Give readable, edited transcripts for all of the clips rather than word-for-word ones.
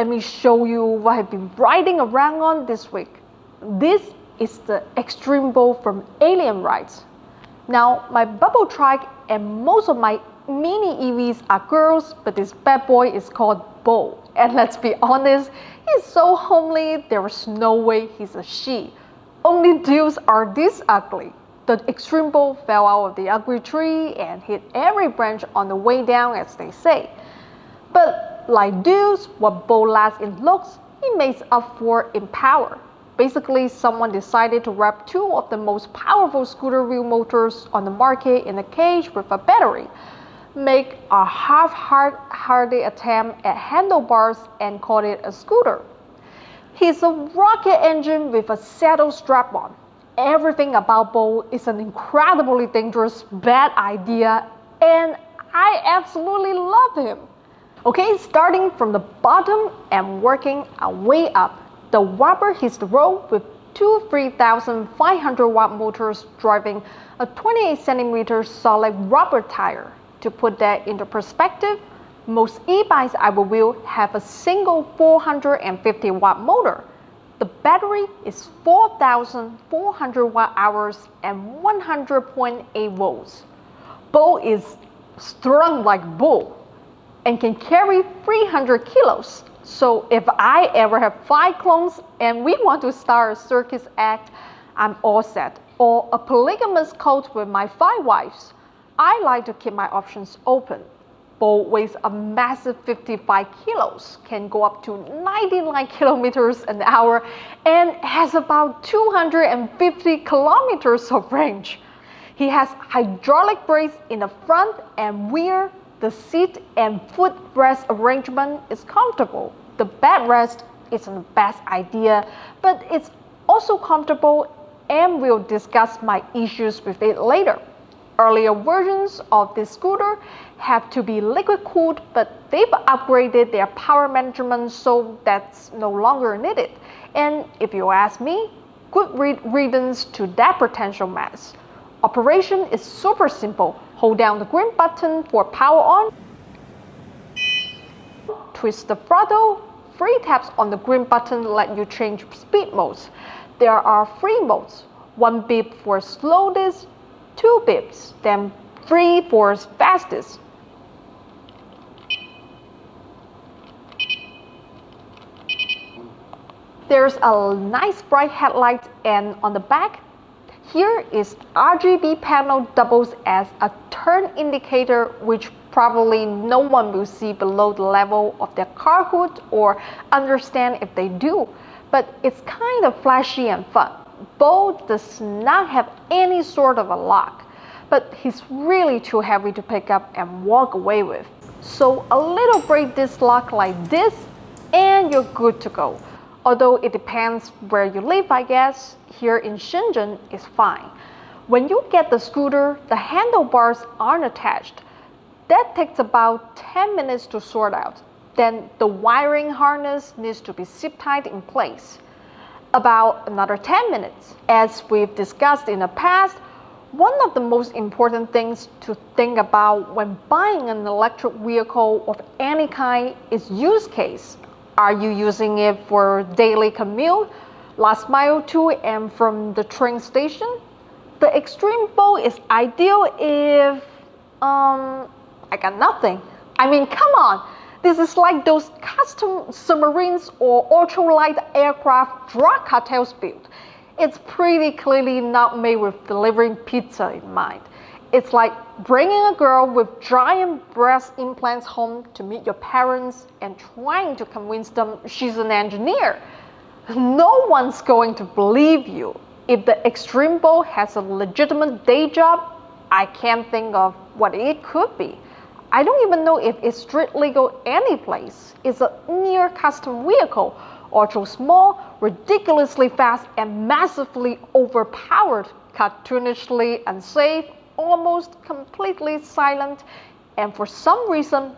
let me show you what I've been riding around on this week. This is the Extreme Bow from Alien Rides. Now, my bubble trike and most of my mini EVs are girls, but this bad boy is called Bo. And let's be honest, he's so homely, there is no way he's a she. Only dudes are this ugly. The Extreme Bow fell out of the ugly tree and hit every branch on the way down, as they say. But like dudes, what Bo lacks in looks, he makes up for in power. Basically, someone decided to wrap two of the most powerful scooter wheel motors on the market in a cage with a battery, make a half-hearted attempt at handlebars and call it a scooter. He's a rocket engine with a saddle strap-on. Everything about Bo is an incredibly dangerous, bad idea, and I absolutely love him. Okay, starting from the bottom and working our way up. The Whopper hits the road with two 3,500 watt motors driving a 28 centimeter solid rubber tire. To put that into perspective, most e-bikes I will wheel have a single 450 watt motor. The battery is 4,400 watt hours and 100.8 volts. Bo is strong like bull and can carry 300 kilos. So if I ever have 5 clones and we want to start a circus act, I'm all set. Or a polygamous cult with my 5 wives. I like to keep my options open. Bo weighs a massive 55 kilos, can go up to 99 kilometers an hour, and has about 250 kilometers of range. He has hydraulic brakes in the front and rear. The seat and footrest arrangement is comfortable. The backrest isn't the best idea, but it's also comfortable, and we'll discuss my issues with it later. Earlier versions of this scooter have to be liquid cooled, but they've upgraded their power management so that's no longer needed. And if you ask me, good riddance to that potential mess. Operation is super simple. Hold down the green button for power on. Twist the throttle. 3 taps on the green button let you change speed modes. There are 3 modes. 1 beep for slowest, 2 beeps, then 3 for fastest. There's a nice bright headlight, and on the back, here is RGB panel doubles as a turn indicator, which probably no one will see below the level of their car hood or understand if they do, but it's kind of flashy and fun. Bo does not have any sort of a lock, but he's really too heavy to pick up and walk away with. So a little brake disc lock like this and you're good to go. Although it depends where you live, I guess. Here in Shenzhen is fine. When you get the scooter, the handlebars aren't attached. That takes about 10 minutes to sort out. Then the wiring harness needs to be zip tied in place. About another 10 minutes. As we've discussed in the past, one of the most important things to think about when buying an electric vehicle of any kind is use case. Are you using it for daily commute, last mile to and from the train station? The Extreme Bow is ideal if, I got nothing. I mean, come on. This is like those custom submarines or ultralight aircraft drug cartels build. It's pretty clearly not made with delivering pizza in mind. It's like bringing a girl with giant breast implants home to meet your parents and trying to convince them she's an engineer. No one's going to believe you. If the Extreme Bow has a legitimate day job, I can't think of what it could be. I don't even know if it's street legal any place. It's a near custom vehicle, ultra small, ridiculously fast, and massively overpowered, cartoonishly unsafe, almost completely silent, and for some reason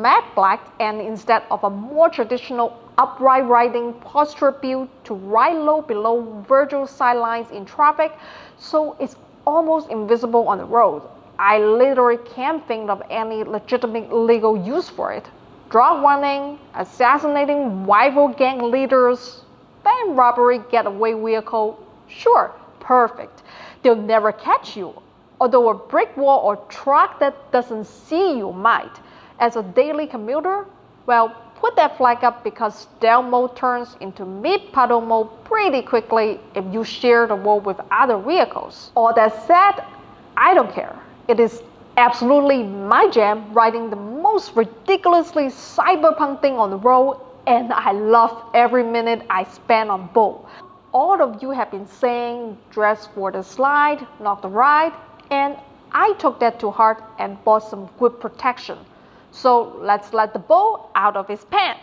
matte black, and instead of a more traditional upright riding posture build to ride low below Virgil sidelines in traffic, so it's almost invisible on the road. I literally can't think of any legitimate legal use for it. drug running, assassinating rival gang leaders, bank robbery, getaway vehicle. Sure, perfect. They'll never catch you. Although a brick wall or truck that doesn't see you might. As a daily commuter, well, put that flag up because stealth mode turns into mid-puddle mode pretty quickly if you share the road with other vehicles. All that said, I don't care. It is absolutely my jam riding the most ridiculously cyberpunk thing on the road, and I love every minute I spend on both. All of you have been saying dress for the slide, not the ride, and I took that to heart and bought some good protection. So let's let the bull out of his pen.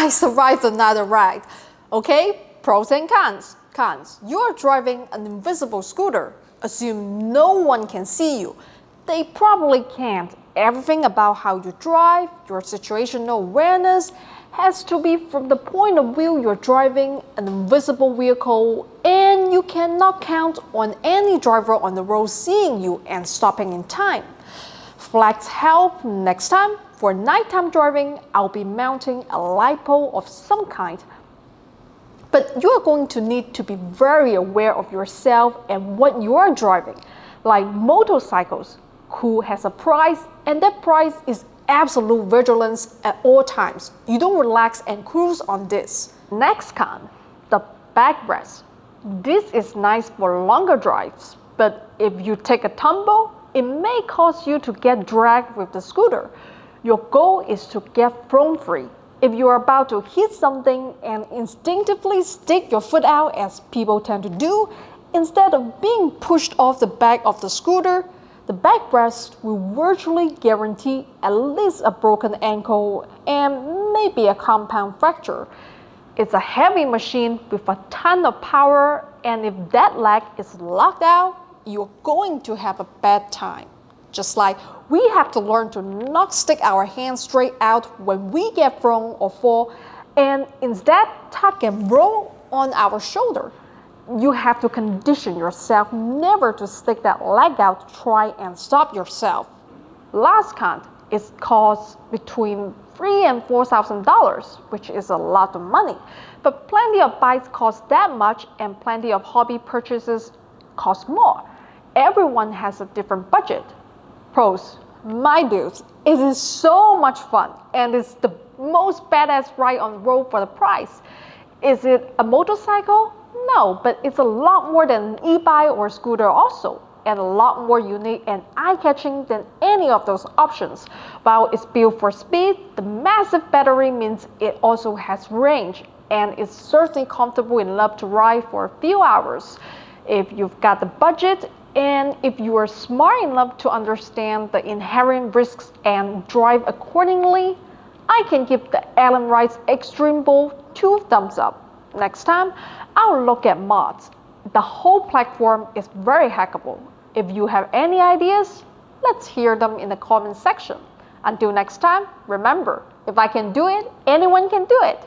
I survived another ride. Okay, pros and cons. Cons, you are driving an invisible scooter. Assume no one can see you. They probably can't. Everything about how you drive, your situational awareness, has to be from the point of view you're driving an invisible vehicle, and you cannot count on any driver on the road seeing you and stopping in time. Flags help. Next time, for nighttime driving, I'll be mounting a LiPo of some kind. But you are going to need to be very aware of yourself and what you are driving. Like motorcycles, who has a price, and that price is absolute vigilance at all times. You don't relax and cruise on this. Next con, the backrest. This is nice for longer drives, but if you take a tumble, it may cause you to get dragged with the scooter. Your goal is to get thrown free. If you are about to hit something and instinctively stick your foot out, as people tend to do, instead of being pushed off the back of the scooter, the backrest will virtually guarantee at least a broken ankle and maybe a compound fracture. It's a heavy machine with a ton of power, and if that leg is locked out, you're going to have a bad time. Just like we have to learn to not stick our hands straight out when we get thrown or fall, and instead tuck and roll on our shoulder. You have to condition yourself never to stick that leg out to try and stop yourself. Last con is cost between $3,000 and $4,000, which is a lot of money. But plenty of bikes cost that much, and plenty of hobby purchases cost more. Everyone has a different budget. Pros, my dudes, it is so much fun, and it's the most badass ride on the road for the price. Is it a motorcycle? No, but it's a lot more than an e-bike or scooter also, and a lot more unique and eye-catching than any of those options. While it's built for speed, the massive battery means it also has range, and it's certainly comfortable enough to ride for a few hours. If you've got the budget, and if you are smart enough to understand the inherent risks and drive accordingly, I can give the Allen Rides Extreme Bowl 2 thumbs up. Next time, I'll look at mods. The whole platform is very hackable. If you have any ideas, let's hear them in the comment section. Until next time, remember, if I can do it, anyone can do it.